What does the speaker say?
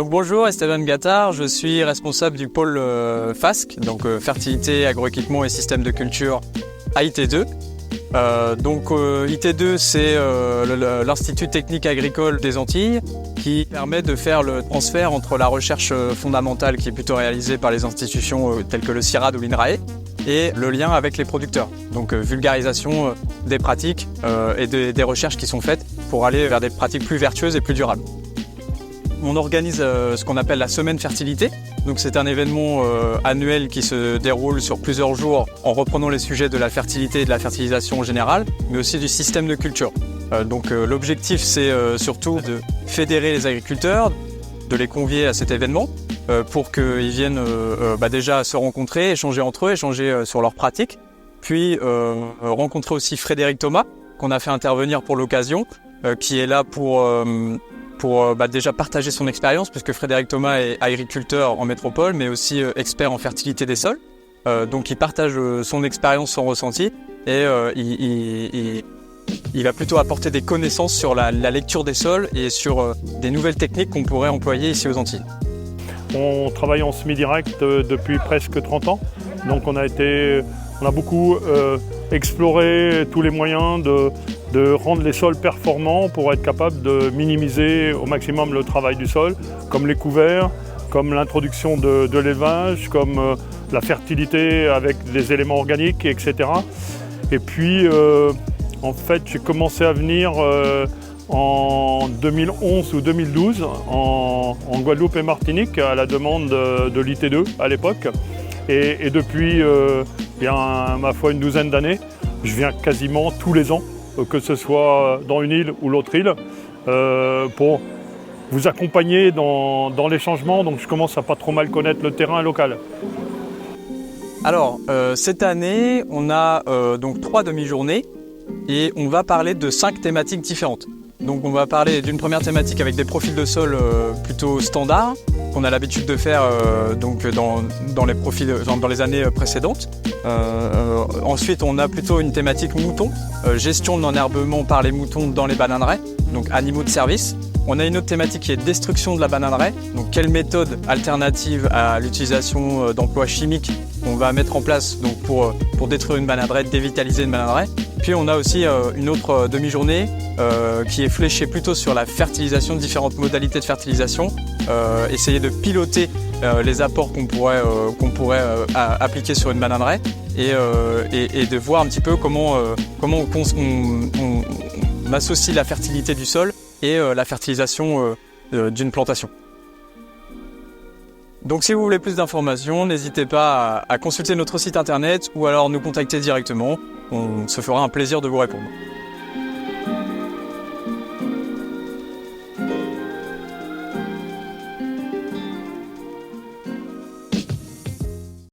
Donc bonjour, Esteban Gattard, je suis responsable du pôle FASC, donc Fertilité, Agroéquipement et Système de Culture à IT2. IT2, c'est l'Institut Technique Agricole des Antilles qui permet de faire le transfert entre la recherche fondamentale qui est plutôt réalisée par les institutions telles que le CIRAD ou l'INRAE et le lien avec les producteurs. Donc vulgarisation des pratiques et des recherches qui sont faites pour aller vers des pratiques plus vertueuses et plus durables. On organise ce qu'on appelle la semaine fertilité. Donc c'est un événement annuel qui se déroule sur plusieurs jours en reprenant les sujets de la fertilité et de la fertilisation en général, mais aussi du système de culture. L'objectif c'est surtout de fédérer les agriculteurs, de les convier à cet événement pour qu'ils viennent déjà se rencontrer, échanger entre eux, échanger sur leurs pratiques, puis rencontrer aussi Frédéric Thomas qu'on a fait intervenir pour l'occasion, qui est là pour déjà partager son expérience, puisque Frédéric Thomas est agriculteur en métropole, mais aussi expert en fertilité des sols. Donc il partage son expérience, son ressenti, et il va plutôt apporter des connaissances sur la lecture des sols et sur des nouvelles techniques qu'on pourrait employer ici aux Antilles. On travaille en semi-direct depuis presque 30 ans, donc on a beaucoup exploré tous les moyens de rendre les sols performants pour être capable de minimiser au maximum le travail du sol, comme les couverts, comme l'introduction de l'élevage, comme la fertilité avec des éléments organiques, etc. Et puis, en fait, j'ai commencé à venir en 2011 ou 2012 en Guadeloupe et Martinique à la demande de l'IT2 à l'époque. Et depuis, ma foi, une douzaine d'années, je viens quasiment tous les ans, que ce soit dans une île ou l'autre île, pour vous accompagner dans les changements. Donc je commence à pas trop mal connaître le terrain local. Alors, cette année, on a donc 3 demi-journées et on va parler de 5 thématiques différentes. Donc on va parler d'une première thématique avec des profils de sol plutôt standards, qu'on a l'habitude de faire dans les années précédentes. Ensuite, on a plutôt une thématique mouton, gestion de l'enherbement par les moutons dans les bananeraies, donc animaux de service. On a une autre thématique qui est destruction de la bananeraie, donc quelle méthode alternative à l'utilisation d'emplois chimiques on va mettre en place donc pour détruire une bananeraie, dévitaliser une bananeraie. Puis on a aussi une autre demi-journée qui est fléchée plutôt sur la fertilisation, différentes modalités de fertilisation, essayer de piloter les apports qu'on pourrait appliquer sur une bananeraie et de voir un petit peu comment on associe la fertilité du sol et la fertilisation d'une plantation. Donc si vous voulez plus d'informations, n'hésitez pas à consulter notre site internet ou alors nous contacter directement. On se fera un plaisir de vous répondre.